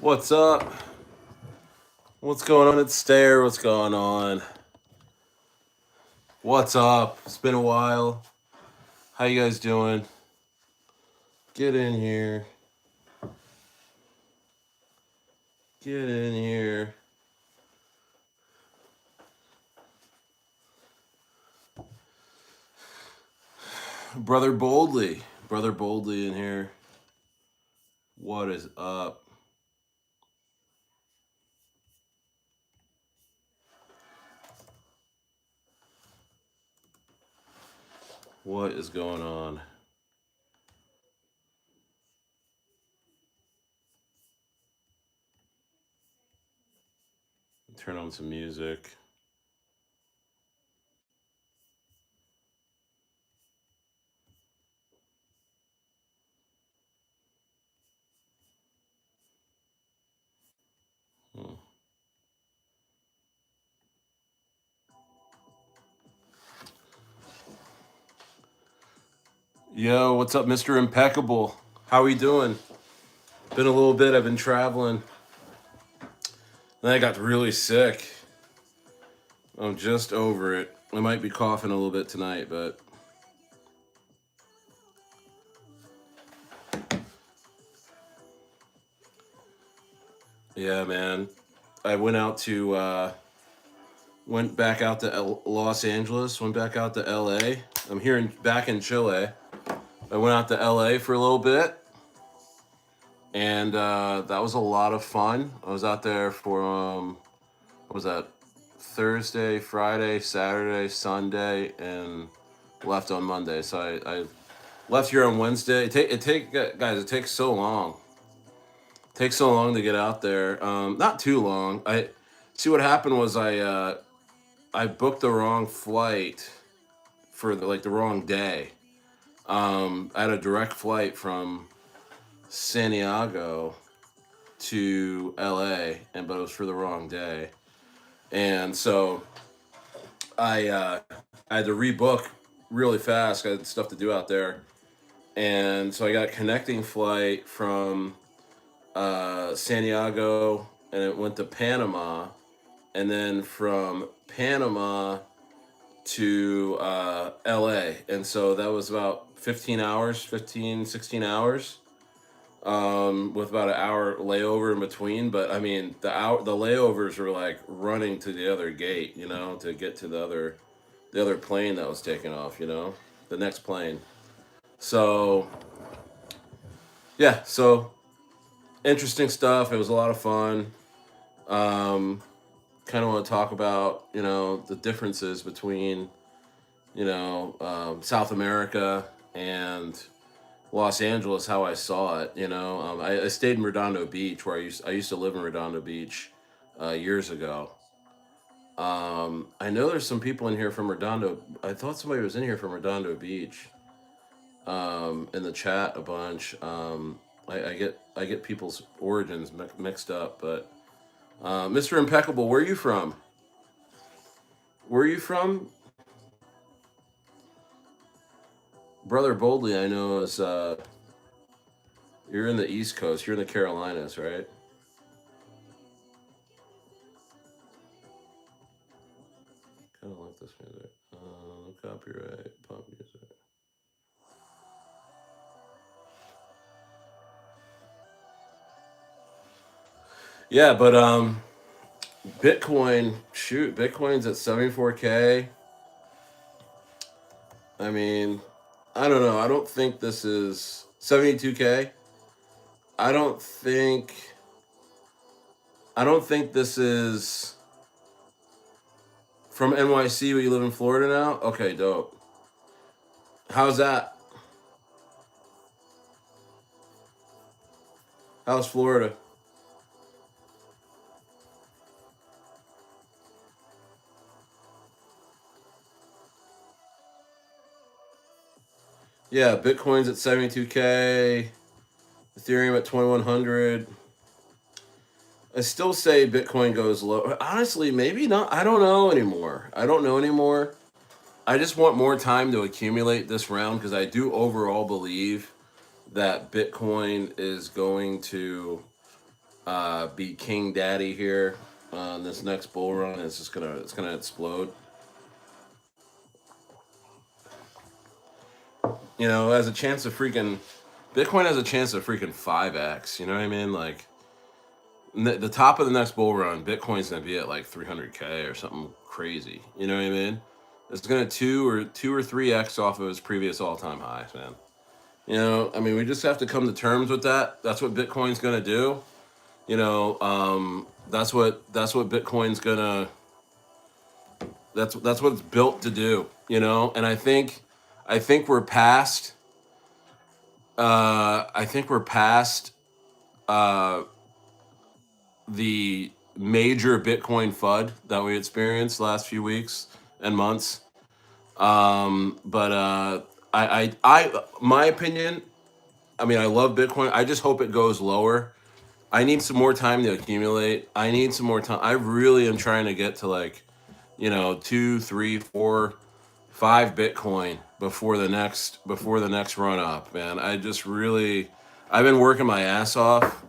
What's up? What's going on at Stayer? What's going on? What's up? It's been a while. How you guys doing? Get in here. Get in here. Brother Boldly. Brother Boldly in here. What is up? What is going on? Turn on some music. Hmm. Yo, what's up, Mr. Impeccable? How we doing? Been a little bit. I've been traveling. Then I got really sick. I'm just over it. I might be coughing a little bit tonight, but yeah, man. I went back out to Los Angeles, went back out to LA. I'm here back in Chile. I went out to LA for a little bit, and that was a lot of fun. I was out there for what was that? Thursday, Friday, Saturday, Sunday, and left on Monday. So I left here on Wednesday. Guys. It takes so long. It takes so long to get out there. Not too long. I see what happened was I booked the wrong flight for the wrong day. I had a direct flight from Santiago to LA, but it was for the wrong day, and so I had to rebook really fast. I had stuff to do out there, and so I got a connecting flight from Santiago, and it went to Panama, and then from Panama to LA. And so that was about 15 hours, 15, 16 hours, with about an hour layover in between. But I mean, the layovers were like running to the other gate, to get to the other plane that was taking off, the next plane. So yeah, so interesting stuff. It was a lot of fun. Um, Kind of want to talk about the differences between South America and Los Angeles, how I saw it. I stayed in Redondo Beach, where I used to live in Redondo Beach years ago. I know there's some people in here from Redondo. I thought somebody was in here from Redondo Beach, in the chat a bunch. I get people's origins mixed up, but Mr. Impeccable, where are you from? Where are you from? Brother Boldly, I know is you're in the East Coast. You're in the Carolinas, right? Kind of like this music. No copyright, pop music. Yeah, but Bitcoin, shoot, Bitcoin's at 74K. I mean, I don't know. I don't think this is 72K. I don't think I don't think this is from NYC, but you live in Florida now? Okay, dope. How's that? How's Florida? Yeah, Bitcoin's at 72K, Ethereum at 2100. I still say Bitcoin goes low. Honestly, maybe not. I don't know anymore. I don't know anymore. I just want more time to accumulate this round because I do overall believe that Bitcoin is going to be king daddy here on this next bull run. It's gonna explode. You know, has a chance of freaking Bitcoin has a chance of freaking 5x. You know what I mean? Like the top of the next bull run, Bitcoin's gonna be at like 300K or something crazy. You know what I mean? It's gonna two or 3x off of its previous all time highs, man. You know, I mean, we just have to come to terms with that. That's what Bitcoin's gonna do. You know, that's what Bitcoin's gonna that's what it's built to do. You know, and I think we're past I think we're past uh, the major Bitcoin FUD that we experienced last few weeks and months. But my opinion, I mean, I love Bitcoin. I just hope it goes lower. I need some more time to accumulate. I need some more time. I really am trying to get to like, you know, 2, 3, 4, 5 Bitcoin before the next run up, man. I've been working my ass off,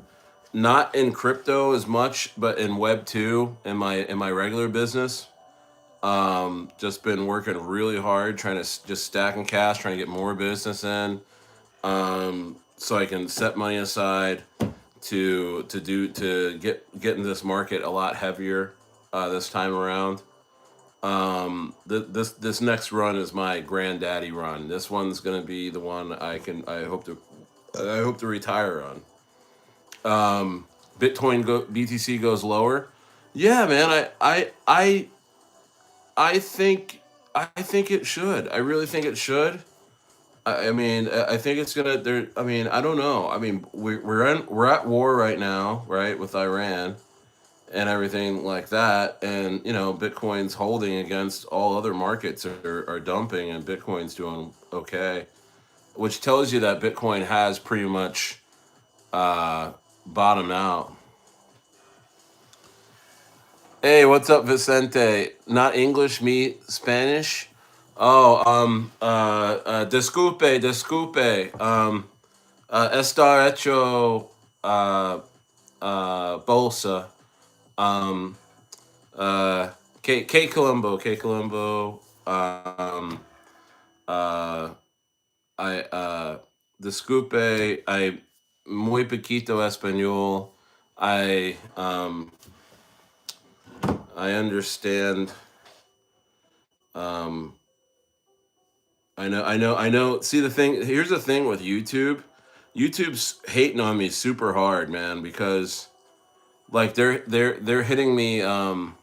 not in crypto as much, but in Web 2 in my regular business. Just been working really hard, trying to just stacking cash, trying to get more business in, so I can set money aside to get in this market a lot heavier this time around. This next run is my granddaddy run. This one's gonna be the one I hope to retire on. BTC goes lower. Yeah, man. I think I think it should. I really think it should. I mean, I think it's gonna. There. I mean, I don't know. I mean, we're at war right now, right, with Iran and everything like that, and you know, Bitcoin's holding against all other markets are dumping, and Bitcoin's doing okay, which tells you that Bitcoin has pretty much bottomed out. Hey, what's up, Vicente? Not English, me Spanish. Oh, disculpe, disculpe. Está hecho bolsa. Um, K Colombo, K Colombo. Uh, I disculpe. I muy poquito español. I understand. Um, I know. See the thing. Here's the thing with YouTube. YouTube's hating on me super hard, man, because like they're hitting me. I'm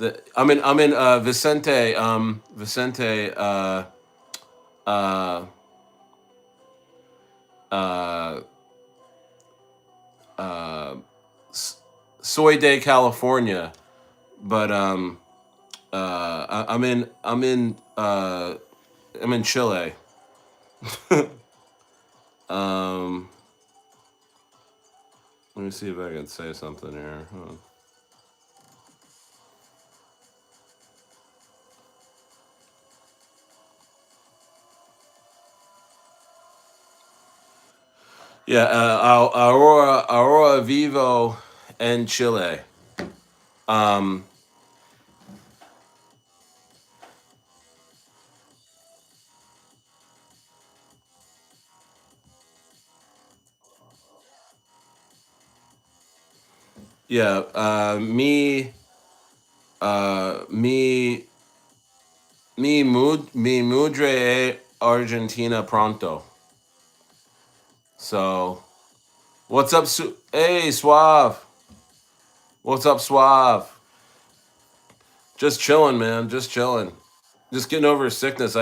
in Vicente. Vicente. Uh, uh, uh, Soy de California, but I'm in Chile. um, Let me see if I can say something here. Hold on. Yeah, Aurora Vivo and Chile. Um, yeah, uh, me, mi mudre Argentina pronto. So, what's up, hey, Suave? What's up, Suave? Just chilling, man. Just chilling. Just getting over sickness.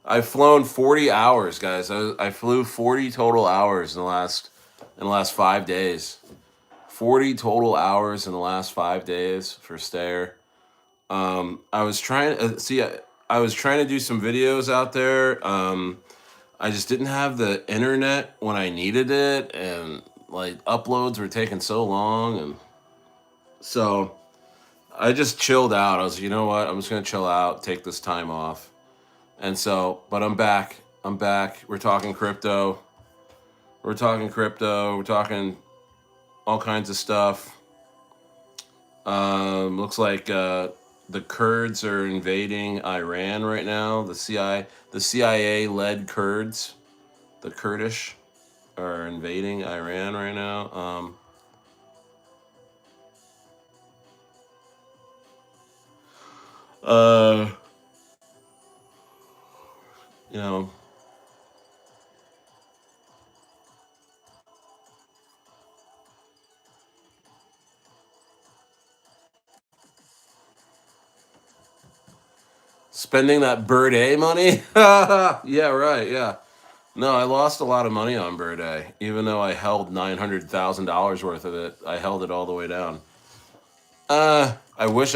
I've flown 40 hours, guys. I flew 40 total hours in the last 5 days. 40 total hours in the last 5 days for Stayer. I was trying see I was trying to do some videos out there. I just didn't have the internet when I needed it, and like uploads were taking so long, and so I just chilled out. I was, you know what? I'm just gonna chill out, take this time off. And so, but I'm back. I'm back. We're talking crypto. We're talking crypto. We're talking all kinds of stuff. Looks like the Kurds are invading Iran right now. The CIA led Kurds, the Kurdish, are invading Iran right now. Uh, you know, spending that Bird A money. Yeah, right. Yeah. No, I lost a lot of money on Bird A. Even though I held $900,000 worth of it, I held it all the way down. I wish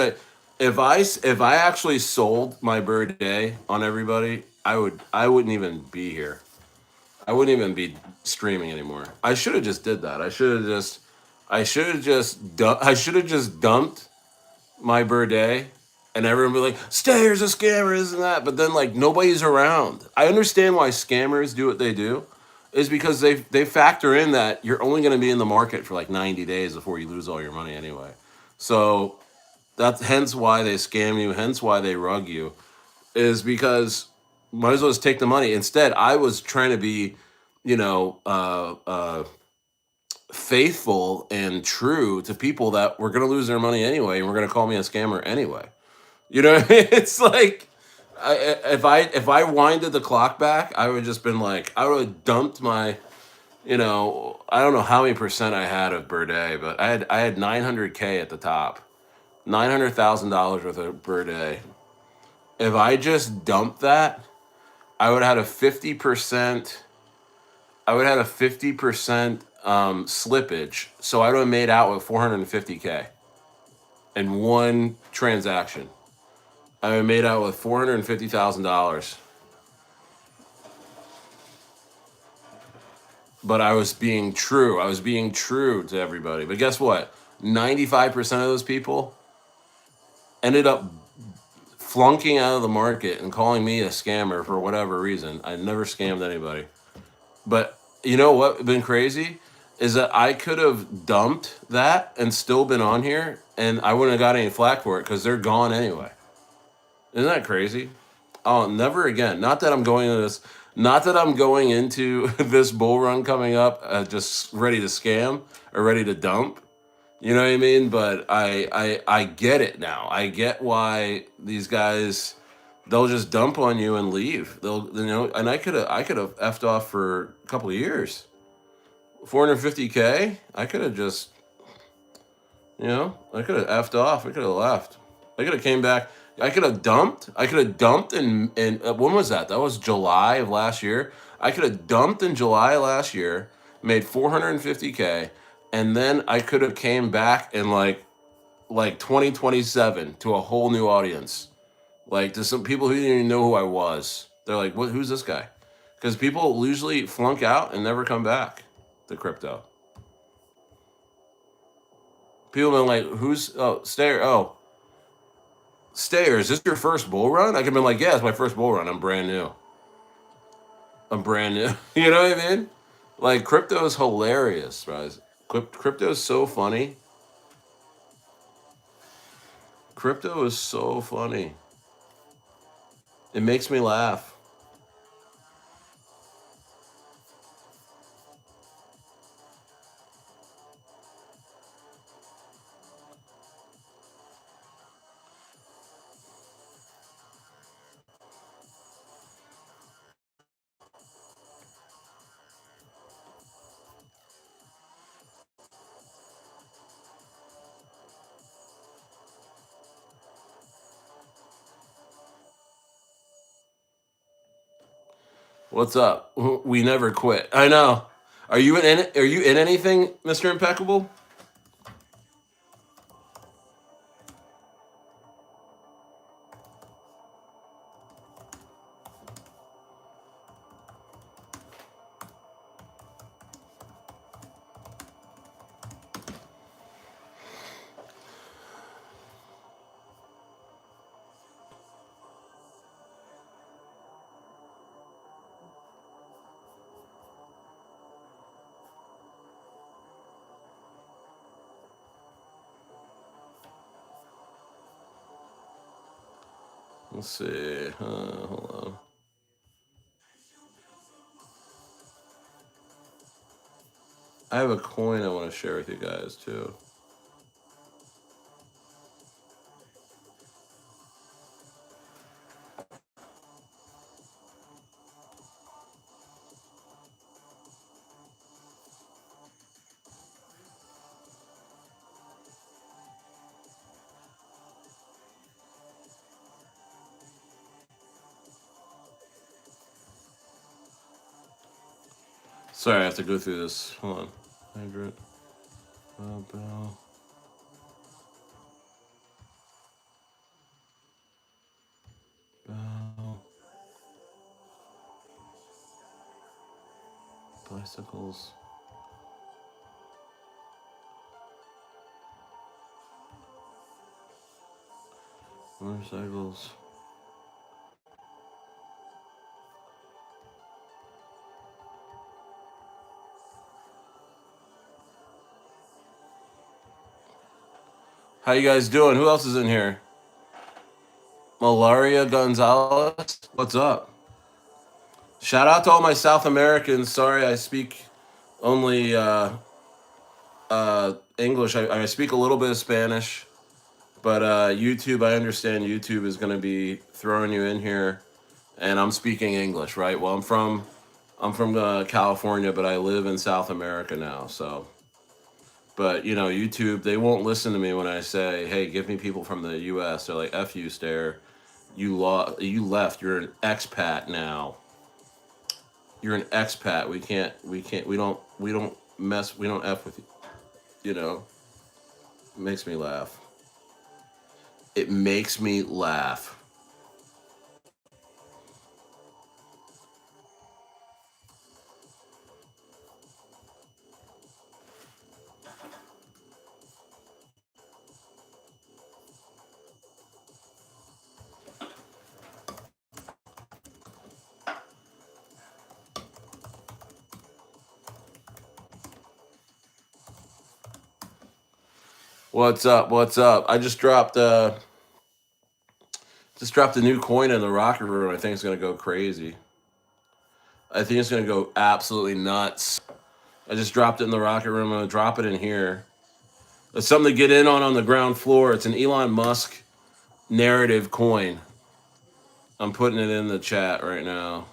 if I actually sold my Bird A on everybody, I wouldn't even be here. I wouldn't even be streaming anymore. I should have just did that. I should have just dumped my birthday, and everyone be like, "Stayer's a scammer, isn't that?" But then like nobody's around. I understand why scammers do what they do, is because they factor in that you're only going to be in the market for like 90 days before you lose all your money anyway. So that's hence why they scam you. Hence why they rug you, is because might as well just take the money. Instead, I was trying to be, you know, faithful and true to people that were going to lose their money anyway and were going to call me a scammer anyway. You know, what I mean? It's like if I winded the clock back, I would just been like I would have dumped my, I don't know how many percent I had of Birday, but I had 900K at the top, $900,000 worth of Birday. If I just dumped that, I would have had a 50%. I would have had a 50% slippage, so I would have made out with 450K in one transaction. I made out with $450,000, but I was being true. I was being true to everybody. But guess what? 95% of those people ended up flunking out of the market and calling me a scammer for whatever reason. I never scammed anybody. But you know what been crazy is that I could have dumped that and still been on here, and I wouldn't have got any flack for it because they're gone anyway. Isn't that crazy? Oh, never again. Not that I'm going into this. Not that I'm going into this bull run coming up, just ready to scam or ready to dump. You know what I mean? But I get it now. I get why these guys, they'll just dump on you and leave. And I could have effed off for a couple of years. 450K. I could have just, I could have effed off. I could have left. I could have came back. I could have dumped. I could have dumped in when was that? That was July of last year. I could have dumped in July last year, made 450K, and then I could have came back in like 2027 to a whole new audience. Like to some people who didn't even know who I was. They're like, "What? Who's this guy?" Because people usually flunk out and never come back to crypto. People been like, "Who's Stayer? Oh, Stayer, is this your first bull run?" I could have been like, "Yeah, it's my first bull run. I'm brand new. I'm brand new." You know what I mean? Like crypto is hilarious, guys. Crypto is so funny. Crypto is so funny. It makes me laugh. What's up? We never quit. I know. Are you in anything, Mr. Impeccable? Let's see. Hold on. I have a coin I want to share with you guys too. Sorry, I have to go through this. Hold on. Hydrant. Bell. Bell. Bicycles. Motorcycles. How you guys doing? Who else is in here? Malaria Gonzalez. What's up? Shout out to all my South Americans. Sorry, I speak only English. I speak a little bit of Spanish, but YouTube. I understand YouTube is going to be throwing you in here, and I'm speaking English, right? Well, I'm from California, but I live in South America now. So, but you know, YouTube, they won't listen to me when I say, "Hey, give me people from the U.S." They're like, "F you, Stayer. You left. You're an expat now. You're an expat. We don't mess. We don't f with you." You know, it makes me laugh. It makes me laugh. What's up? What's up? I just dropped a new coin in the rocket room. I think it's gonna go crazy. I think it's gonna go absolutely nuts. I just dropped it in the rocket room. I'm gonna drop it in here. It's something to get in on the ground floor. It's an Elon Musk narrative coin. I'm putting it in the chat right now.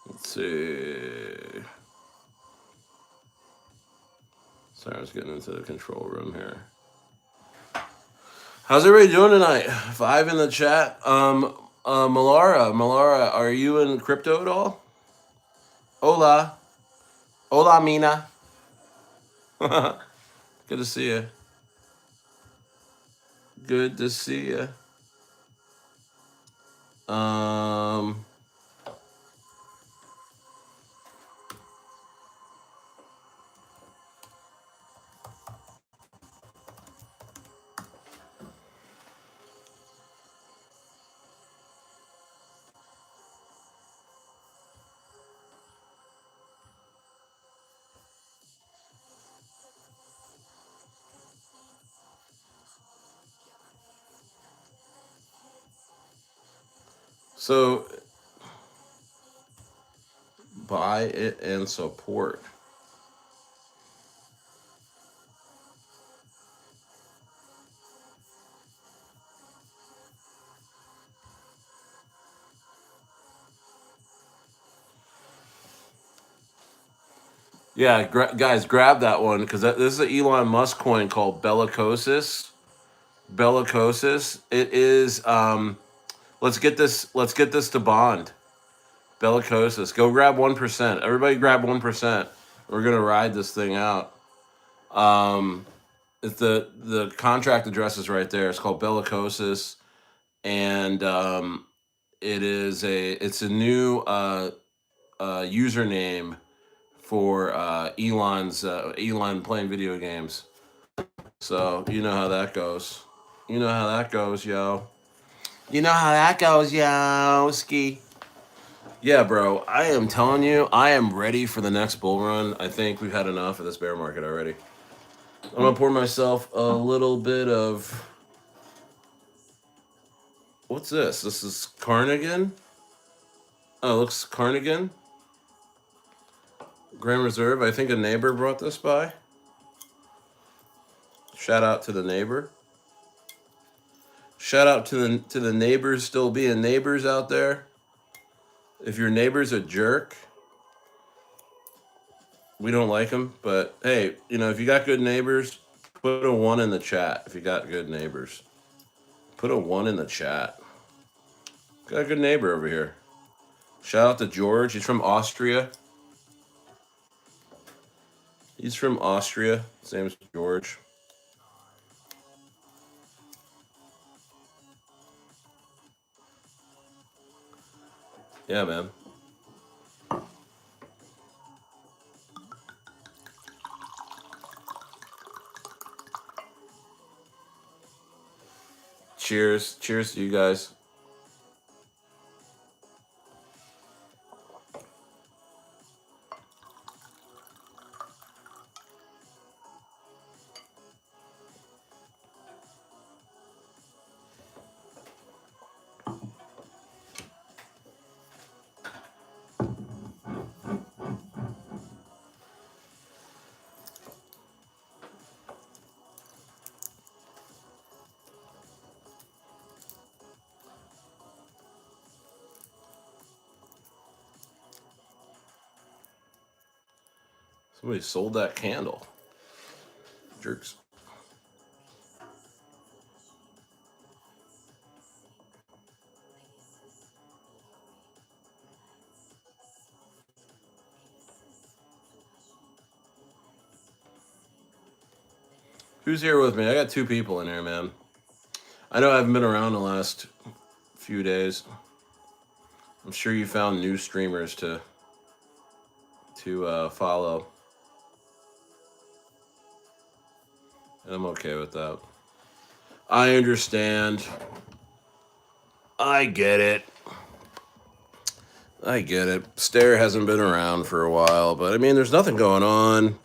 Let's see. Sorry, I was getting into the control room here. How's everybody doing tonight? 5 in the chat. Malara, are you in crypto at all? Hola. Hola, Mina. Good to see you. Good to see you. Um, so buy it and support. Yeah, guys, grab that one because this is an Elon Musk coin called Bellicosis. Bellicosis. It is. Let's get this. Let's get this to bond. Bellicosis. Go grab 1%. Everybody, grab 1%. We're gonna ride this thing out. It's the contract address is right there. It's called Bellicosis, and it's a new username for Elon playing video games. So you know how that goes. You know how that goes, yo. You know how that goes, yo. Ski. Yeah, bro. I am telling you, I am ready for the next bull run. I think we've had enough of this bear market already. I'm gonna pour myself a little bit of. What's this? This is Carnigan. Oh, it looks Carnigan. Grand Reserve. I think a neighbor brought this by. Shout out to the neighbor. Shout out to the neighbors still being neighbors out there. If your neighbor's a jerk, we don't like him. But hey, if you got good neighbors, put a 1 in the chat. If you got good neighbors, put a 1 in the chat. Got a good neighbor over here. Shout out to George. He's from Austria. He's from Austria. His name is George. Yeah, man. Cheers. Cheers to you guys. Somebody sold that candle. Jerks. Who's here with me? I got 2 people in here, man. I know I haven't been around the last few days. I'm sure you found new streamers to follow. And I'm okay with that. I understand. I get it. I get it. STAYER hasn't been around for a while, but I mean, there's nothing going on.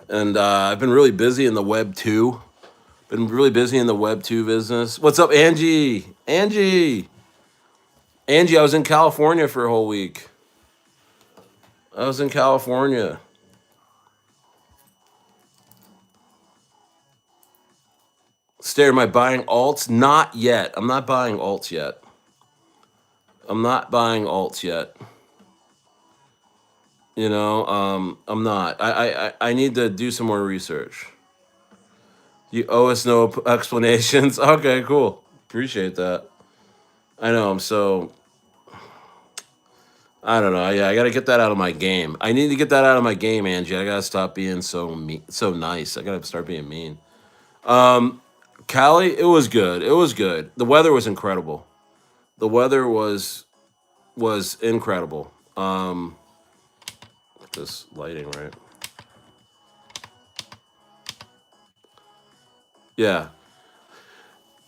And I've been really busy in the Web 2. Been really busy in the Web 2 business. What's up, Angie? Angie, I was in California for a whole week. I was in California. STAYER, am I buying alts? Not yet. I'm not buying alts yet. I'm not. I'm not. I need to do some more research. You owe us no explanations. Okay, cool. Appreciate that. I know. I don't know. Yeah, I got to get that out of my game. I need to get that out of my game, Angie. I got to stop being so nice. I got to start being mean. Cali, it was good. It was good. The weather was incredible. The weather was incredible. This lighting, right? Yeah.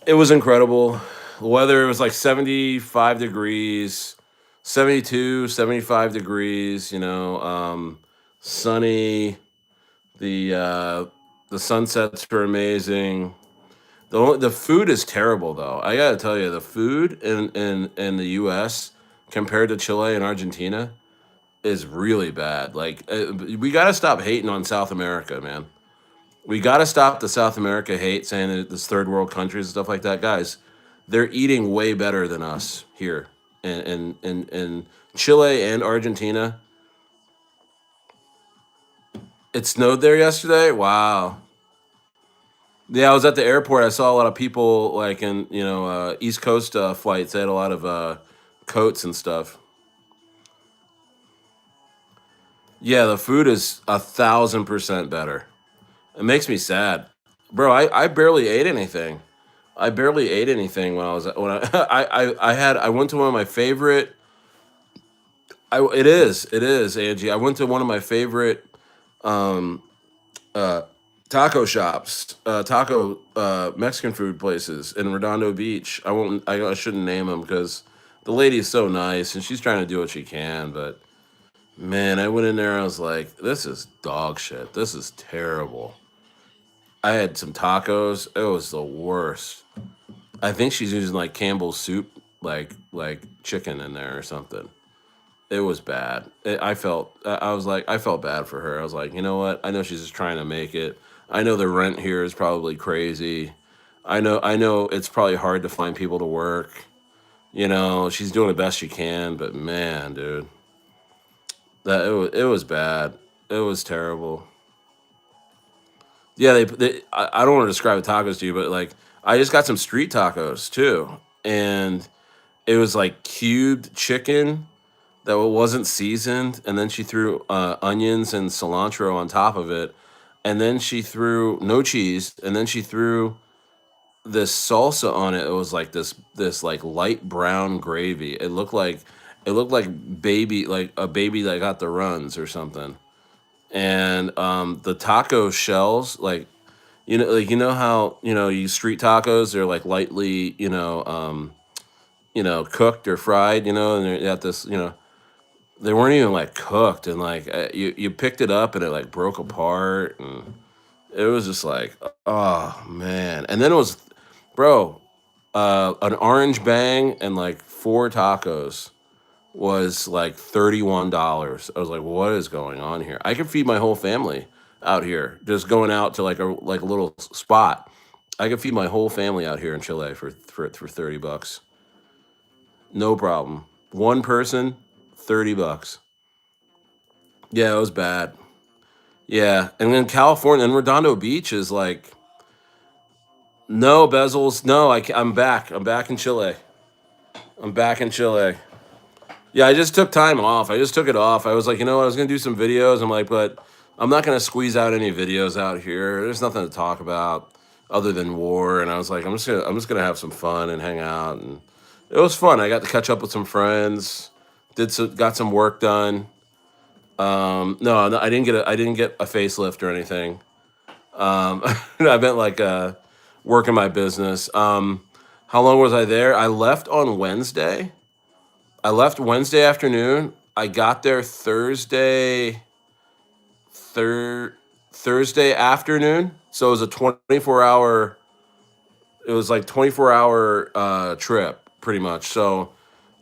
It was incredible. The weather was like 75 degrees, 72, 75 degrees, sunny. The sunsets were amazing. The food is terrible though. I gotta tell you, the food in the US compared to Chile and Argentina is really bad. Like we gotta stop hating on South America, man. We gotta stop the South America hate, saying that this third world countries and stuff like that. Guys, they're eating way better than us here in Chile and Argentina. It snowed there yesterday. Wow. Yeah, I was at the airport. I saw a lot of people like in East Coast flights. They had a lot of coats and stuff. Yeah, the food is 1,000% better. It makes me sad, bro. I barely ate anything. I barely ate anything when I was when I I went to one of my favorite. it is, Angie. I went to one of my favorite um, uh, taco shops, taco Mexican food places in Redondo Beach. I shouldn't name them because the lady is so nice and she's trying to do what she can. But man, I went in there. I was like, this is dog shit. This is terrible. I had some tacos. It was the worst. I think she's using like Campbell's soup, like chicken in there or something. It was bad. I was like, I felt bad for her. I was like, you know what? I know she's just trying to make it. I know the rent here is probably crazy. I know it's probably hard to find people to work. You know, she's doing the best she can, but man, dude, it was bad. It was terrible. Yeah, I don't want to describe the tacos to you, but like I just got some street tacos too, and it was like cubed chicken that wasn't seasoned, and then she threw onions and cilantro on top of it, and then she threw no cheese, and then she threw this salsa on it. It was like this like light brown gravy. It looked like baby like a baby that got the runs or something. And the taco shells, like you know how you street tacos, they're like lightly cooked or fried, and they got this they weren't even like cooked, and like you picked it up and it like broke apart, and it was just like, oh man. And then it was, bro, an orange bang and like four tacos was like $31. I was like, what is going on here? I could feed my whole family out here, just going out to like a little spot. I could feed my whole family out here in Chile for $30. No problem. One person, $30. Yeah, it was bad. Yeah, and then California and Redondo Beach is like no bezels. No, I'm back. I'm back in Chile. I'm back in Chile. Yeah, I just took time off. I just took it off. I was like, you know what? I was gonna do some videos. I'm like, but I'm not gonna squeeze out any videos out here. There's nothing to talk about other than war. And I was like, I'm just gonna have some fun and hang out. And it was fun. I got to catch up with some friends. Got some work done. No, no, I didn't get a facelift or anything. I meant like working my business. How long was I there? I left on Wednesday. I left Wednesday afternoon. I got there thir- Thursday afternoon. So it was a 24 hour. It was like 24 hour trip, pretty much. So,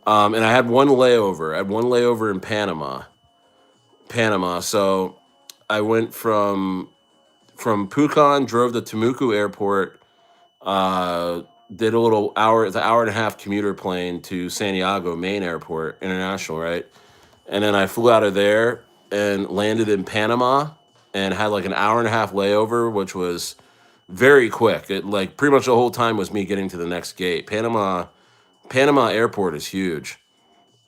and I had one layover. I had one layover in Panama. So I went from Pucon, drove to Temuco Airport, uh, did a little hour, it's an hour and a half commuter plane to Santiago Main Airport International, right? And then I flew out of there and landed in Panama and had like an hour and a half layover, which was very quick. It like pretty much the whole time was me getting to the next gate. Panama Airport is huge.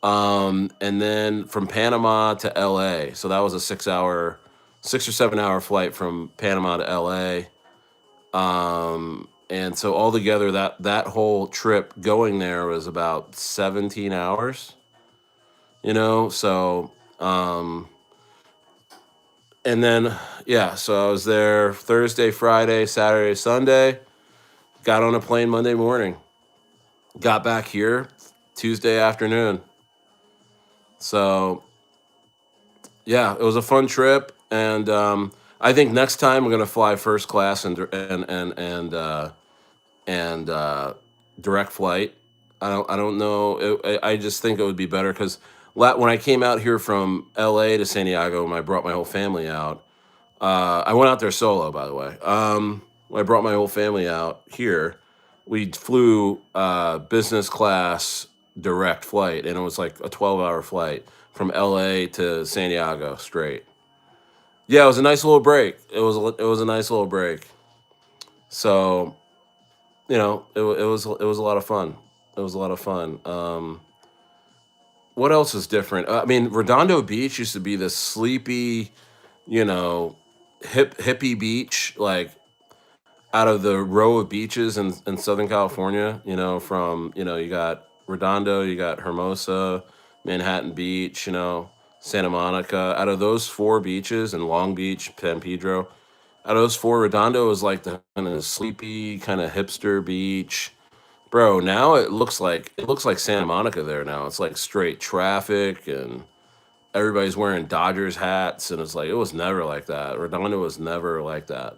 And then from Panama to LA. So that was a 6 or 7 hour flight from Panama to LA. And so altogether that whole trip going there was about 17 hours, So and then yeah, so I was there Thursday, Friday, Saturday, Sunday, got on a plane Monday morning, got back here Tuesday afternoon. So yeah, it was a fun trip, and I think next time I'm gonna fly first class and direct flight. I don't know. I just think it would be better because when I came out here from L.A. to San Diego, when I brought my whole family out, I went out there solo, by the way. When I brought my whole family out here, we flew business class direct flight, and it was like a 12-hour flight from L.A. to San Diego straight. Yeah, it was a nice little break. It was a nice little break. So it was a lot of fun. It was a lot of fun. What else is different? I mean, Redondo Beach used to be this sleepy, you know, hippie beach, like out of the row of beaches in Southern California. From you got Redondo, you got Hermosa, Manhattan Beach, Santa Monica. Out of those four beaches, and Long Beach, San Pedro, out of those four, Redondo is like the kind of sleepy, kind of hipster beach. Bro, now it looks like Santa Monica there now. It's like straight traffic and everybody's wearing Dodgers hats, and it's like it was never like that. Redondo was never like that.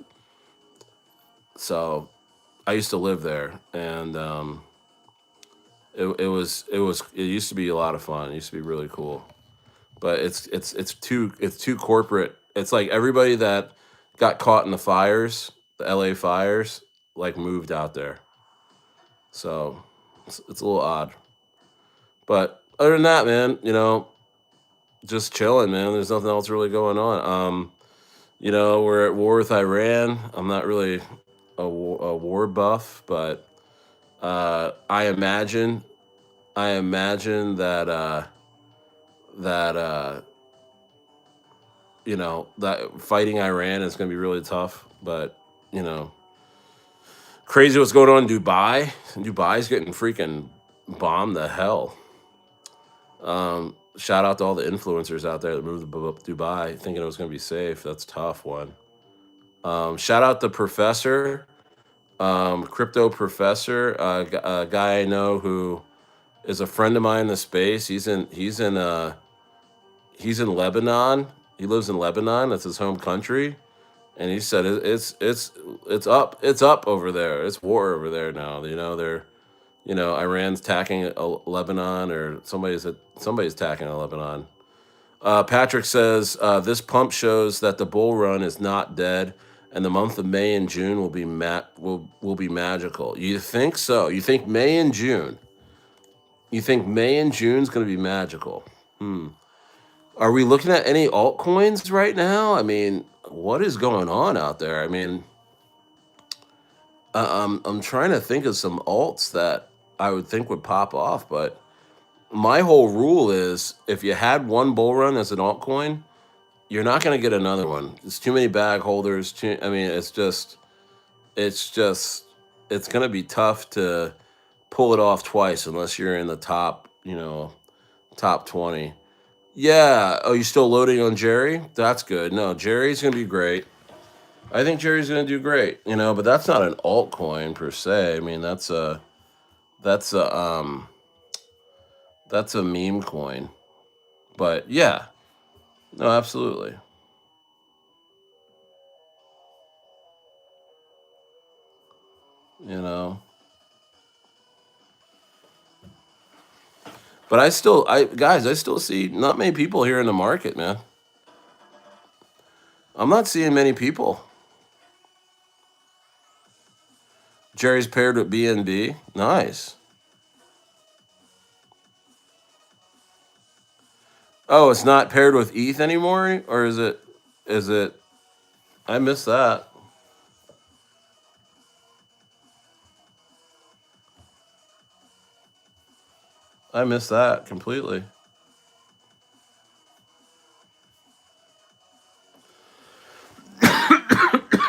So I used to live there, and it used to be a lot of fun. It used to be really cool, but it's too corporate. It's like everybody that got caught in the fires, the LA fires, like moved out there. So it's a little odd. But other than that, man, just chilling, man. There's nothing else really going on. We're at war with Iran. I'm not really a war buff, but I imagine that fighting Iran is going to be really tough. But you know, crazy what's going on in Dubai. Dubai's getting freaking bombed to hell. Shout out to all the influencers out there that moved to Dubai thinking it was going to be safe. That's a tough one. Shout out the professor, crypto professor, a guy I know who is a friend of mine in the space. He's in Lebanon. He lives in Lebanon. That's his home country, and he said it's up over there. It's war over there now. Iran's attacking Lebanon, or somebody's attacking Lebanon. Patrick says this pump shows that the bull run is not dead, and the month of May and June will be magical. You think so? You think May and June? You think May and June's going to be magical? Are we looking at any altcoins right now? I mean, what is going on out there? I mean, I'm trying to think of some alts that I would think would pop off, but my whole rule is if you had one bull run as an altcoin, you're not going to get another one. It's too many bag holders. I mean, it's just, it's going to be tough to pull it off twice unless you're in the top 20. Yeah. Oh, you still loading on Jerry? That's good. No, Jerry's going to be great. I think Jerry's going to do great, but that's not an altcoin per se. I mean, that's a, that's a meme coin. But yeah, no, absolutely. You know, but guys, I still see not many people here in the market, man. I'm not seeing many people. Jerry's paired with BNB. Nice. Oh, it's not paired with ETH anymore, or is it? Is it? I missed that. I missed that completely.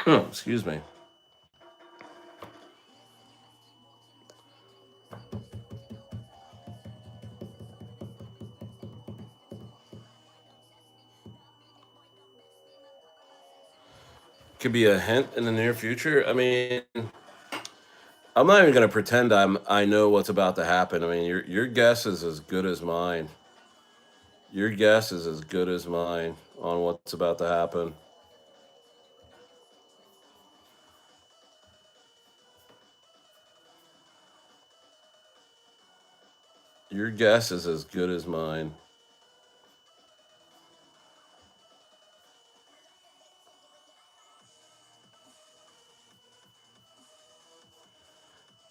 Excuse me. Could be a hint in the near future. I mean, I'm not even gonna pretend I know what's about to happen. I mean, your guess is as good as mine. Your guess is as good as mine on what's about to happen. Your guess is as good as mine.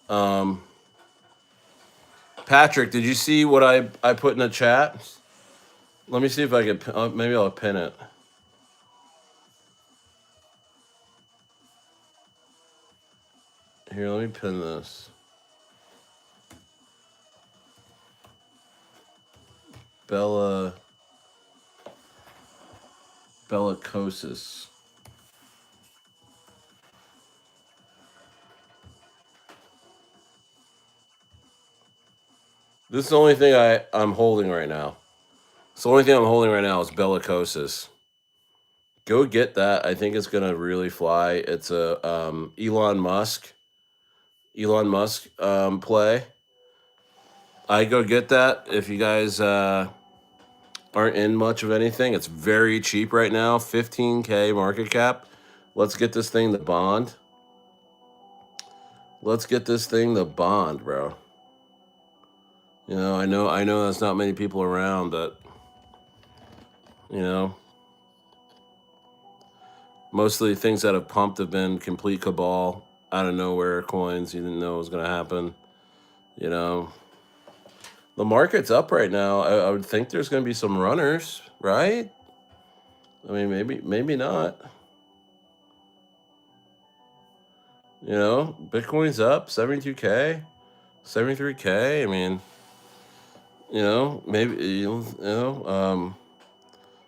Um, Patrick, did you see what I put in the chat? Let me see if I can. Maybe I'll pin it. Here, let me pin this. Bella Bellicosis. This is the only thing I'm holding right now. So the only thing I'm holding right now is Bellicosis. Go get that. I think it's gonna really fly. It's a Elon Musk play. I go get that if you guys aren't in much of anything. It's very cheap right now, 15K market cap. Let's get this thing to bond. Let's get this thing to bond, bro. I know there's not many people around that, you know, mostly things that have pumped have been complete cabal out of nowhere coins you didn't know was going to happen. You know, the market's up right now. I would think there's going to be some runners, right? I mean, maybe not. Bitcoin's up 72K, 73K. I mean, maybe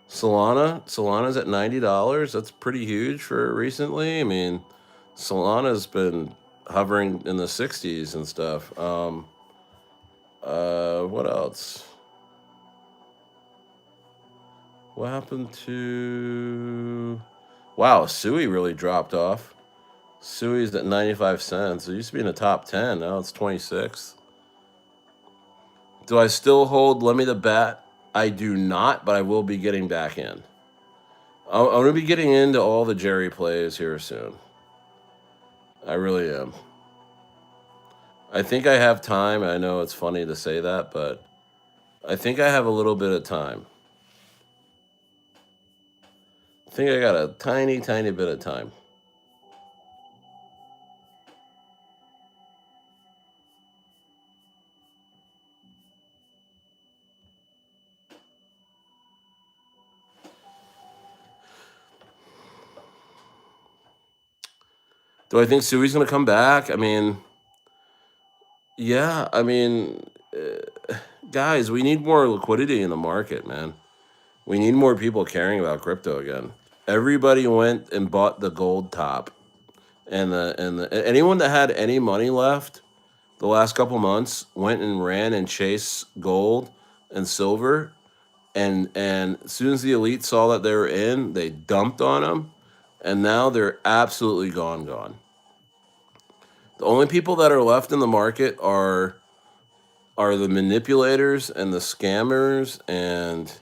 Solana's at $90. That's pretty huge for recently. I mean, Solana's been hovering in the 60s and stuff. What else? What happened to? Wow, Sui really dropped off. Sui's at 95 cents. It used to be in the top 10. Now it's 26. Do I still hold Let Me the Bat? I do not, but I will be getting back in. I'm going to be getting into all the Jerry plays here soon. I really am. I think I have time. I know it's funny to say that, but I think I have a little bit of time. I think I got a tiny, tiny bit of time. Do I think Sui's going to come back? I mean, yeah. I mean, guys, we need more liquidity in the market, man. We need more people caring about crypto again. Everybody went and bought the gold top, and anyone that had any money left the last couple months went and ran and chased gold and silver, and as soon as the elite saw that they were in, they dumped on them, and now they're absolutely gone. The only people that are left in the market are the manipulators and the scammers and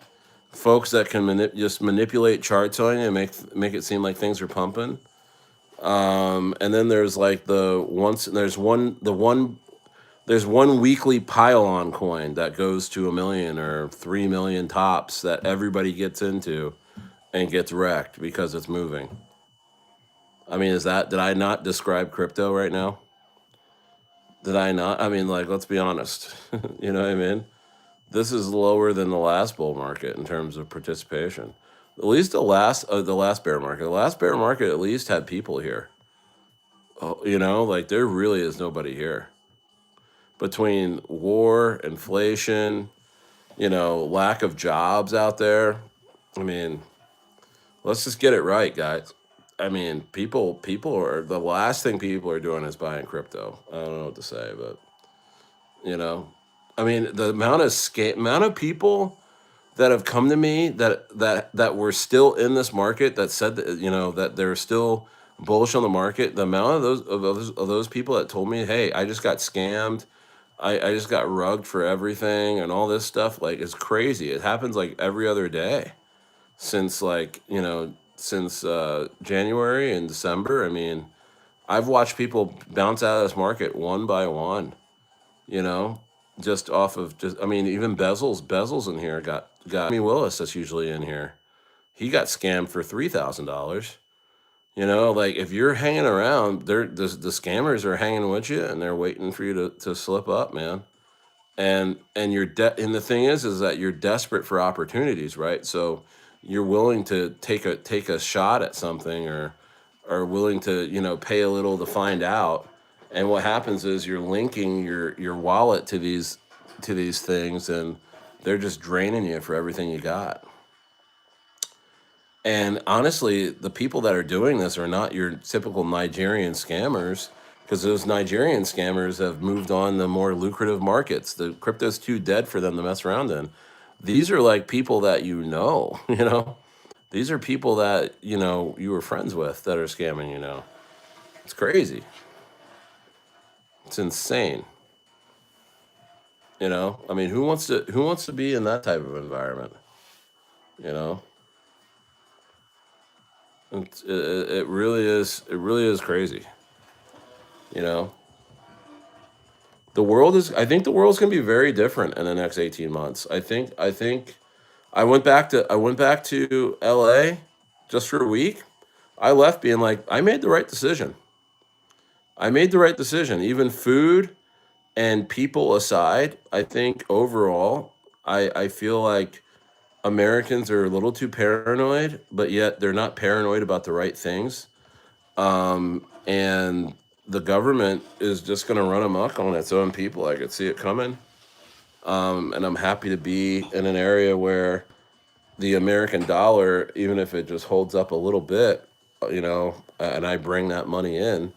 folks that can just manipulate charts on you and make it seem like things are pumping. And then there's like there's one weekly pile-on coin that goes to 1 million or 3 million tops that everybody gets into and gets wrecked because it's moving. I mean, did I not describe crypto right now? Did I not? I mean, like, let's be honest. You know what I mean? This is lower than the last bull market in terms of participation. At least the last bear market. The last bear market at least had people here. Oh, like there really is nobody here. Between war, inflation, lack of jobs out there. I mean, let's just get it right, guys. I mean, people are the last thing people are doing is buying crypto. I don't know what to say, but I mean, the amount of people that have come to me that were still in this market that said that that they're still bullish on the market. The amount of those people that told me, hey, I just got scammed, I just got rugged for everything and all this stuff, like, it's crazy. It happens like every other day since January and December. I mean, I've watched people bounce out of this market one by one, you know, just off of I mean, even Bezels in here got me Willis, that's usually in here. He got scammed for $3,000. Like, if you're hanging around, the scammers are hanging with you and they're waiting for you to slip up, man. And and the thing is that you're desperate for opportunities, right? So you're willing to take a shot at something, or willing to pay a little to find out. And what happens is you're linking your wallet to these things, and they're just draining you for everything you got. And honestly, the people that are doing this are not your typical Nigerian scammers. because those Nigerian scammers have moved on to more lucrative markets. The crypto's too dead for them to mess around in. These are like people that you know, you know. These are people that you were friends with that are scamming. It's crazy. It's insane. I mean, who wants to be in that type of environment? You know, it really is crazy. You know, I think the world's going to be very different in the next 18 months. I think I went back to LA just for a week. I left being like, I made the right decision. I made the right decision. Even food and people aside, I think overall, I feel like Americans are a little too paranoid, but yet they're not paranoid about the right things. And the government is just going to run amok on its own people. I could see it coming. And I'm happy to be in an area where the American dollar, even if it just holds up a little bit, and I bring that money in,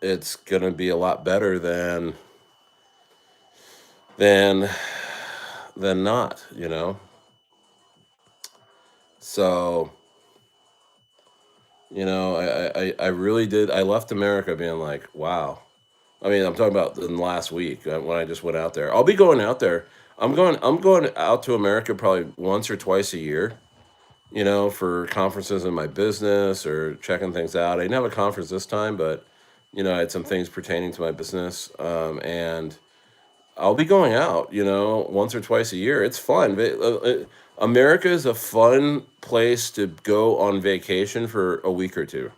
it's going to be a lot better than than not. So, I really did. I left America being like, wow. I mean, I'm talking about in the last week when I just went out there. I'll be going out there. I'm going out to America probably once or twice a year, for conferences in my business or checking things out. I didn't have a conference this time, but I had some things pertaining to my business. And I'll be going out, once or twice a year. It's fun. America is a fun place to go on vacation for a week or two.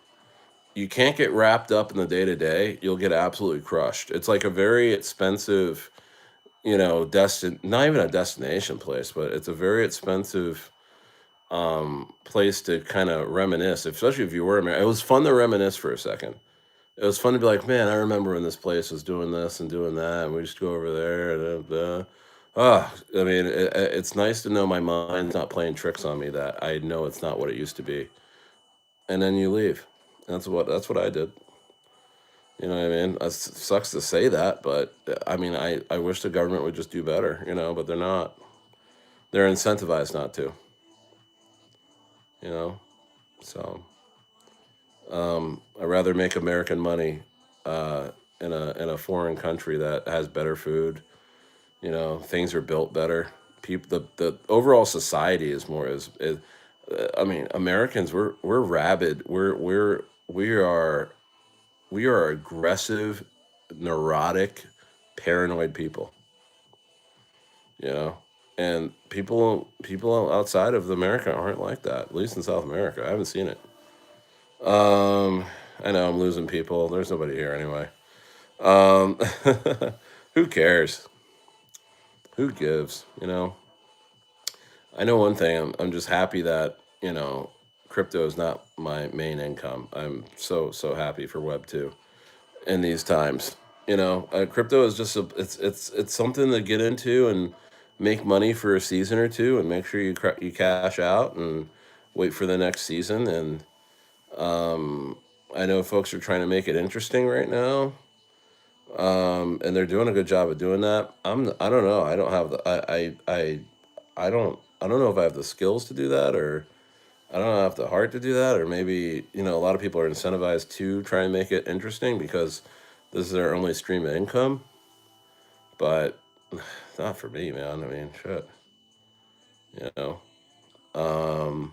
You can't get wrapped up in the day to day. You'll get absolutely crushed. It's like a very expensive, not even a destination place, but it's a very expensive place to kind of reminisce, especially if you were American. It was fun to reminisce for a second. It was fun to be like, man, I remember when this place was doing this and doing that, and we just go over there. I mean, it's nice to know my mind's not playing tricks on me. That I know it's not what it used to be, and then you leave. That's what I did. You know what I mean? It sucks to say that, but I mean, I wish the government would just do better. But they're not. They're incentivized not to. You know, so I'd rather make American money in a foreign country that has better food. Things are built better. People, the overall society is more is I mean, Americans, we're rabid. We are aggressive, neurotic, paranoid people. You know, and people outside of America aren't like that. At least in South America, I haven't seen it. Um, I know I'm losing people. There's nobody here anyway. Um, who cares? Who gives? I know one thing. I'm just happy that crypto is not my main income. I'm so happy for Web 2 in these times. Crypto is just it's something to get into and make money for a season or two, and make sure you cash out and wait for the next season. And I know folks are trying to make it interesting right now, and they're doing a good job of doing that. I don't know. I don't have the I don't know if I have the skills to do that, or I don't have the heart to do that, or maybe a lot of people are incentivized to try and make it interesting because this is their only stream of income. But not for me, man. I mean, shit, you know. Um,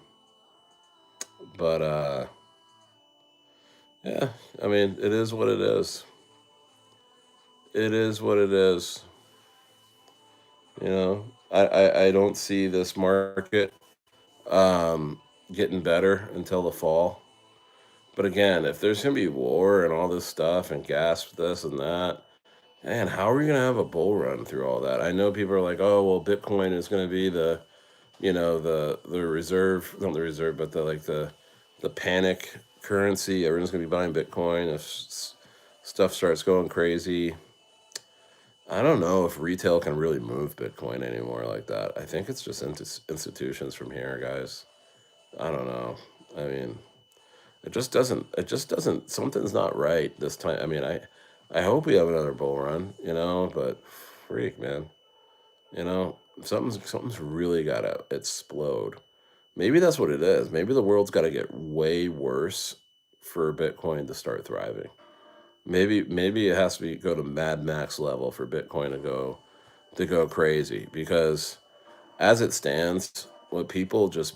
but yeah. I mean, it is what it is. It is what it is. I don't see this market um, getting better until the fall. But again, if there's gonna be war and all this stuff and gas, this and that, man, how are we gonna have a bull run through all that? I know people are like, oh well, Bitcoin is gonna be the reserve, not the reserve, but the panic currency. Everyone's gonna be buying Bitcoin if stuff starts going crazy. I don't know if retail can really move Bitcoin anymore like that. I think it's just institutions from here, guys. I don't know. I mean, It just doesn't. Something's not right this time. I mean, I hope we have another bull run, but freak, man, something's really got to explode. Maybe that's what it is. Maybe the world's got to get way worse for Bitcoin to start thriving. Maybe it has to go to Mad Max level for Bitcoin to go crazy, because as it stands, with people just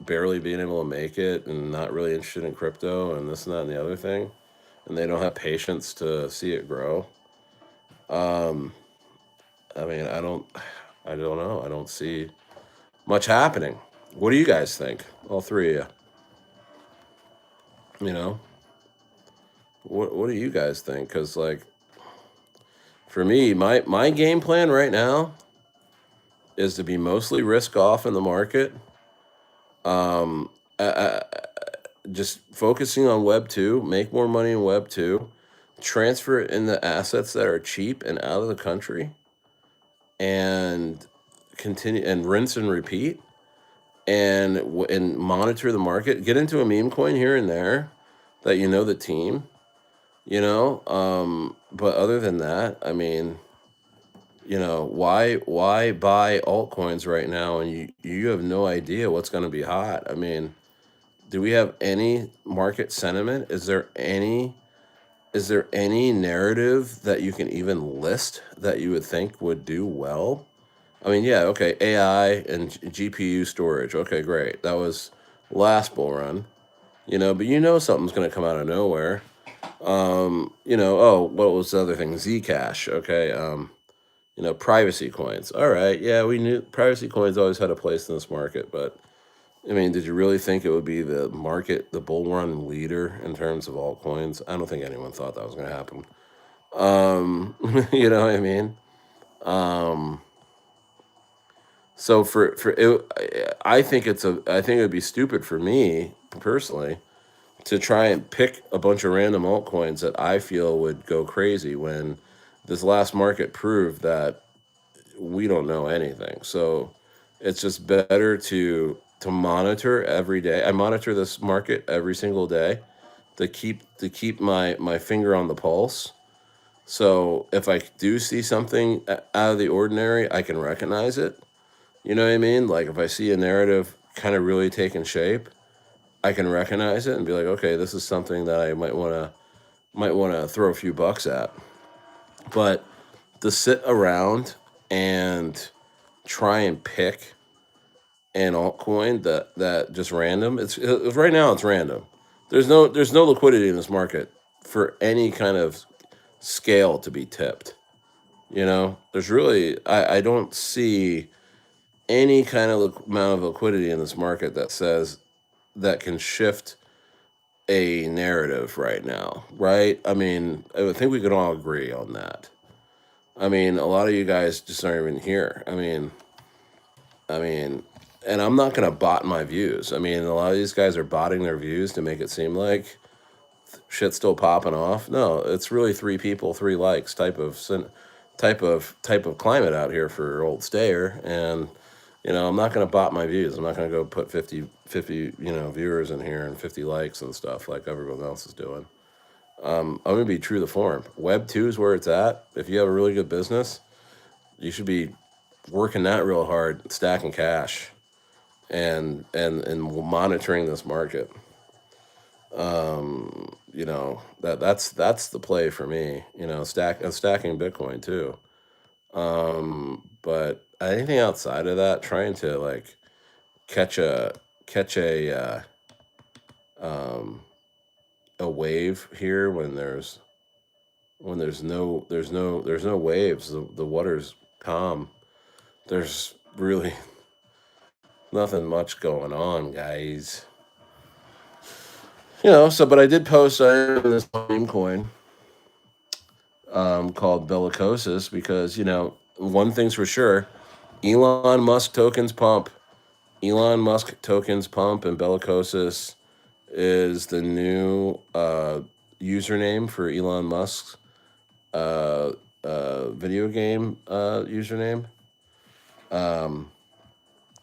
barely being able to make it and not really interested in crypto and this and that and the other thing, and they don't have patience to see it grow. Um, I mean, I don't know. I don't see much happening. What do you guys think? All three of you. You know, what do you guys think? Because like for me, my game plan right now is to be mostly risk off in the market. Um, just focusing on Web two, make more money in Web two, transfer it into assets that are cheap and out of the country, and continue and rinse and repeat, and monitor the market. Get into a meme coin here and there that the team. But other than that, I mean, why buy altcoins right now, and you have no idea what's going to be hot? I mean, do we have any market sentiment? Is there any narrative that you can even list that you would think would do well? I mean, yeah, okay, AI and GPU storage. Okay, great. That was last bull run, but something's going to come out of nowhere. Oh, what was the other thing? Zcash. Okay. Privacy coins. All right. Yeah, we knew privacy coins always had a place in this market, but I mean, did you really think it would be the market, the bull run leader in terms of altcoins? I don't think anyone thought that was going to happen. You know what I mean? Um, so for it, I think it would be stupid for me personally to try and pick a bunch of random altcoins that I feel would go crazy when this last market proved that we don't know anything. So it's just better to monitor every day. I monitor this market every single day to keep my finger on the pulse. So if I do see something out of the ordinary, I can recognize it. You know what I mean? Like if I see a narrative kind of really taking shape, I can recognize it and be like, okay, this is something that I might want to throw a few bucks at. But to sit around and try and pick an altcoin that just random, it's right now it's random. There's no liquidity in this market for any kind of scale to be tipped. There's really I don't see any kind of amount of liquidity in this market that can shift a narrative right now, right? I mean, I would think we could all agree on that. I mean, a lot of you guys just aren't even here. I mean, and I'm not gonna bot my views. I mean, a lot of these guys are botting their views to make it seem like shit's still popping off. No, it's really three people, three likes type of climate out here for old Stayer. And I'm not gonna bot my views. I'm not gonna go put 50 viewers in here and 50 likes and stuff like everyone else is doing. I'm gonna be true to form. Web two is where it's at. If you have a really good business, you should be working that real hard, stacking cash, and monitoring this market. That's the play for me. Stacking Bitcoin too. But anything outside of that, trying to like catch a catch um, a wave here when there's no waves. The water's calm. There's really nothing much going on, guys. But I did post this meme coin called Bellicosis because one thing's for sure: Elon Musk tokens pump. Elon Musk tokens pump, and Bellicosis is the new username for Elon Musk's video game username. Um,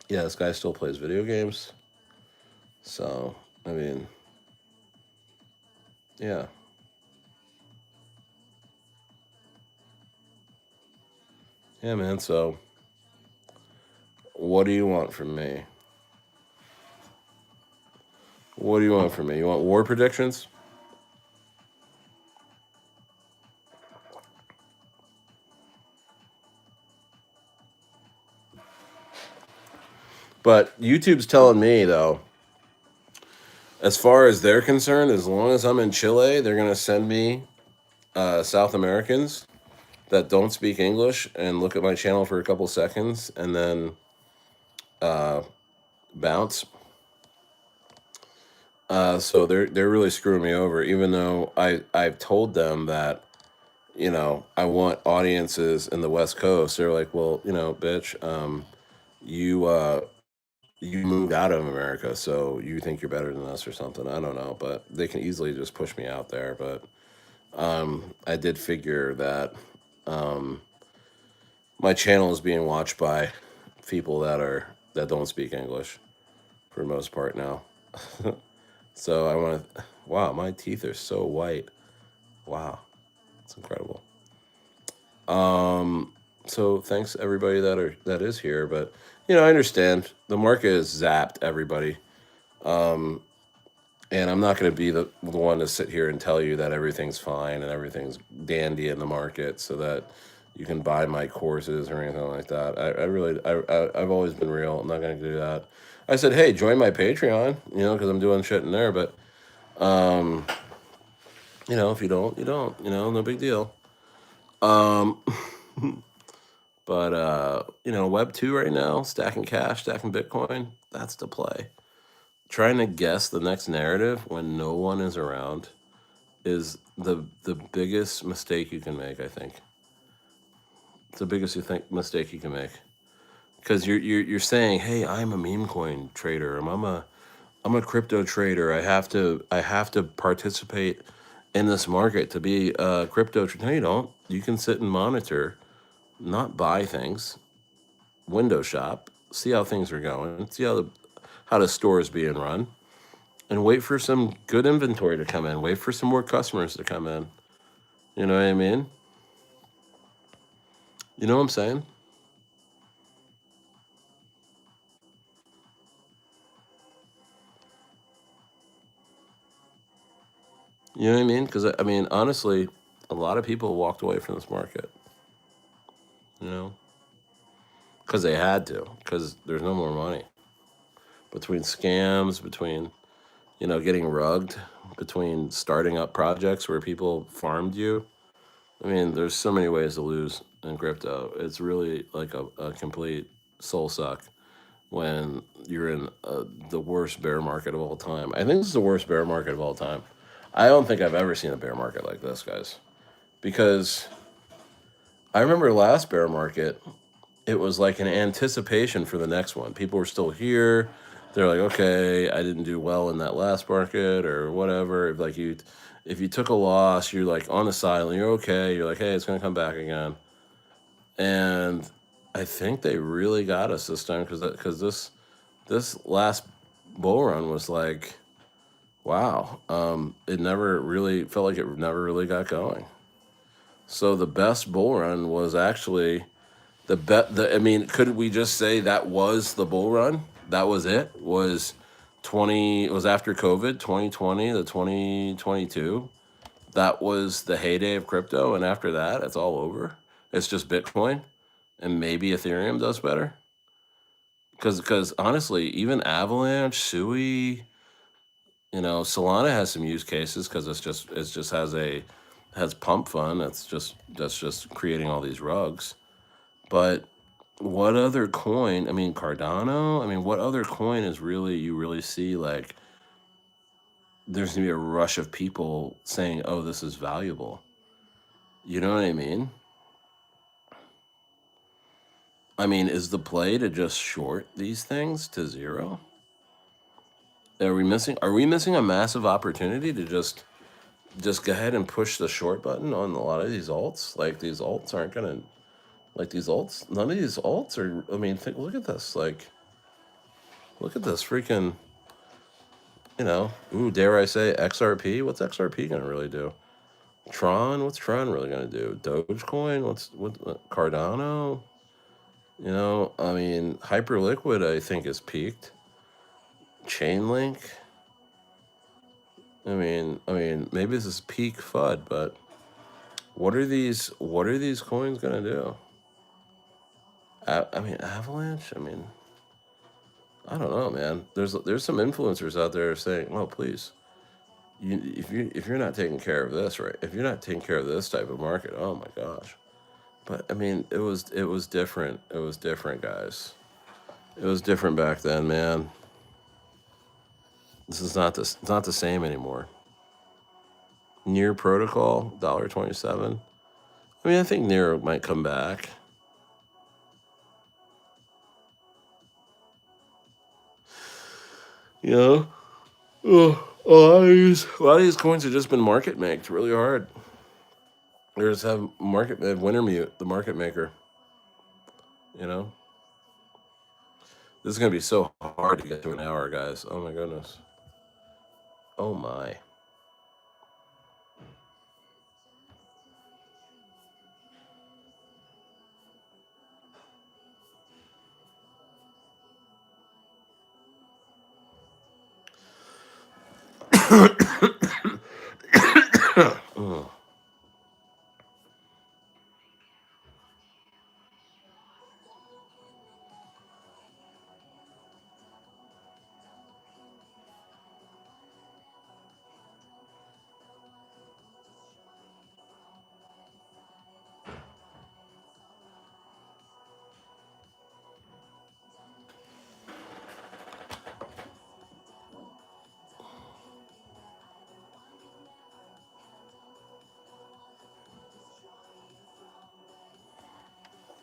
yeah, this guy still plays video games. So, I mean, Yeah. Yeah, man. So, what do you want from me? What do you want from me? You want war predictions? But YouTube's telling me though, as far as they're concerned, as long as I'm in Chile, they're gonna send me South Americans that don't speak English and look at my channel for a couple seconds and then bounce. So they're really screwing me over, even though I've told them that I want audiences in the West Coast. They're like, well, bitch, you you moved out of America, so you think you're better than us or something. I don't know, but they can easily just push me out there. But I did figure that my channel is being watched by people that don't speak English for the most part now. So I want to. Wow, my teeth are so white. Wow, it's incredible. So thanks everybody that is here, but I understand the market has zapped everybody, and I'm not going to be the one to sit here and tell you that everything's fine and everything's dandy in the market, so that you can buy my courses or anything like that. I really I've always been real. I'm not going to do that. I said, hey, join my Patreon, because I'm doing shit in there, but if you don't, you don't. No big deal. Um, but Web 2 right now, stacking cash, stacking Bitcoin, that's the play. Trying to guess the next narrative when no one is around is the biggest mistake you can make, I think. It's the biggest mistake you can make. Because you're saying, hey, I'm a meme coin trader, or I'm a crypto trader. I have to participate in this market to be a crypto trader. No, you don't. You can sit and monitor, not buy things, window shop, see how things are going, see how the store is being run, and wait for some good inventory to come in. Wait for some more customers to come in. You know what I mean? You know what I'm saying? You know what I mean? Because I mean, honestly, a lot of people walked away from this market. You know, because they had to. Because there's no more money between scams, between getting rugged, between starting up projects where people farmed you. I mean, there's so many ways to lose in crypto. It's really like a complete soul suck when you're in the worst bear market of all time. I think this is the worst bear market of all time. I don't think I've ever seen a bear market like this, guys. Because I remember last bear market, it was like an anticipation for the next one. People were still here. They're like, okay, I didn't do well in that last market or whatever. If you took a loss, you're like on the sideline. You're okay. You're like, hey, it's gonna come back again. And I think they really got us this time because this last bull run was like, wow. It never really felt like it never really got going. So the best bull run was actually I mean, could we just say that was the bull run? That was it. It was after COVID, 2020 to 2022. That was the heyday of crypto, and after that, it's all over. It's just Bitcoin, and maybe Ethereum does better. Because honestly, even Avalanche, Sui, Solana has some use cases because it's just has pump fun. That's just creating all these rugs. But what other coin? I mean, Cardano. I mean, what other coin is really you really see like there's gonna be a rush of people saying, "Oh, this is valuable." You know what I mean? I mean, is the play to just short these things to zero? Are we missing a massive opportunity to just go ahead and push the short button on a lot of these alts? Like these alts aren't gonna like these alts. None of these alts are. I mean, look at this. Like, look at this freaking. Ooh, dare I say XRP? What's XRP gonna really do? Tron, what's Tron really gonna do? Dogecoin, what Cardano? I mean, Hyperliquid, I think is peaked. Chainlink. I mean, maybe this is peak FUD, but what are these coins gonna do? I mean, Avalanche. I mean, I don't know, man. There's some influencers out there saying, "Oh, please, if you're not taking care of this, right? If you're not taking care of this type of market, oh my gosh." But I mean, it was different. It was different, guys. It was different back then, man. This is not the same anymore. Near Protocol, $1.27. I mean, I think Near might come back. You know, a lot of these coins have just been market maked really hard. They just have Wintermute, the market maker. You know, this is gonna be so hard to get to an hour, guys. Oh my goodness. Oh my.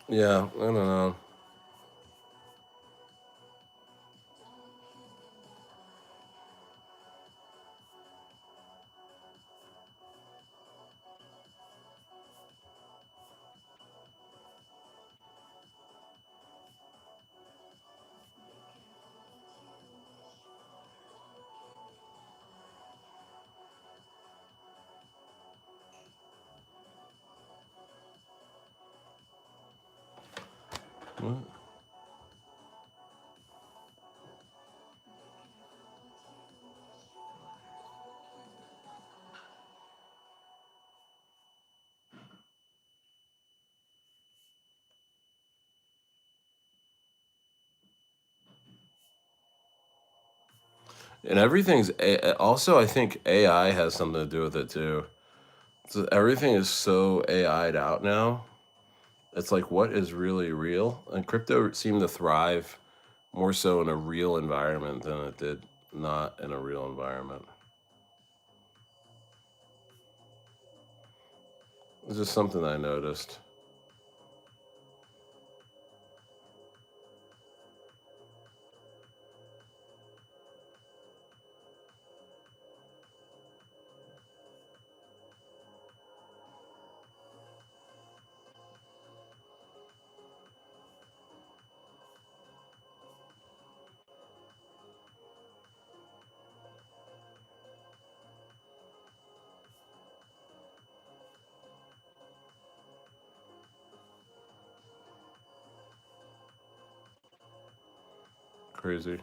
Yeah, I don't know. What? And also, I think AI has something to do with it too. So everything is so AI'd out now. It's like, what is really real? And crypto seemed to thrive more so in a real environment than it did not in a real environment. It's just something I noticed. Crazy.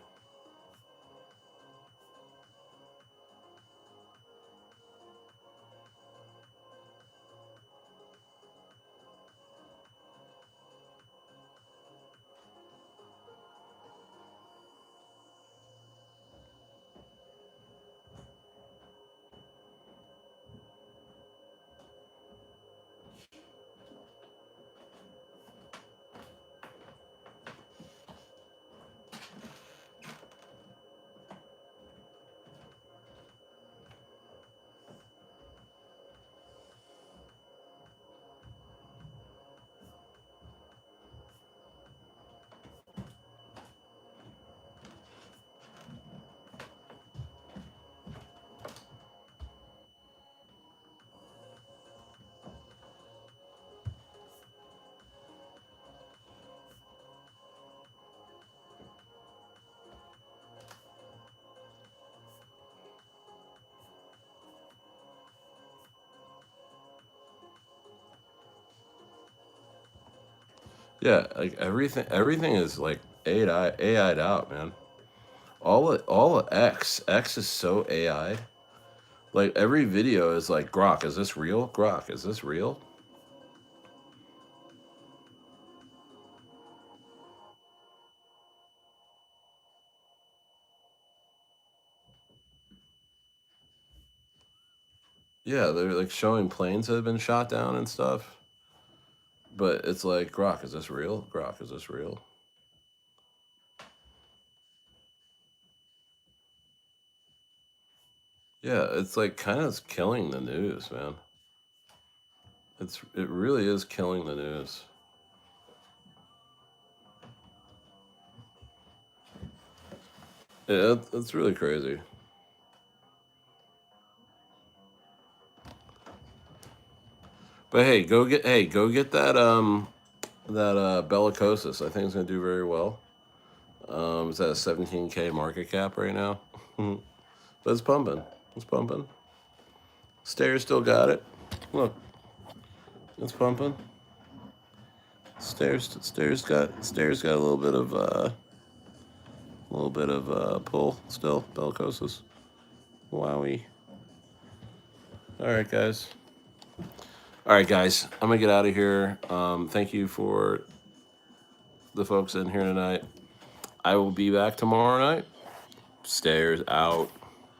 Yeah, like everything is like AI'd out, man. All of X is so AI. Like every video is like, Grok, is this real? Grok, is this real? Yeah, they're like showing planes that have been shot down and stuff. But it's like, Grok, is this real? Grok, is this real? Yeah, it's like kind of killing the news, man. It really is killing the news. Yeah, it's really crazy. But go get that bellicosis. I think it's gonna do very well. It's at a 17K market cap right now. But it's pumping. It's pumping. Stairs still got it. Look, it's pumping. Stairs got a little bit of pull still. Bellicosis. Wowie. All right, guys. All right, guys. I'm gonna get out of here. Thank you for the folks in here tonight. I will be back tomorrow night. Stairs out.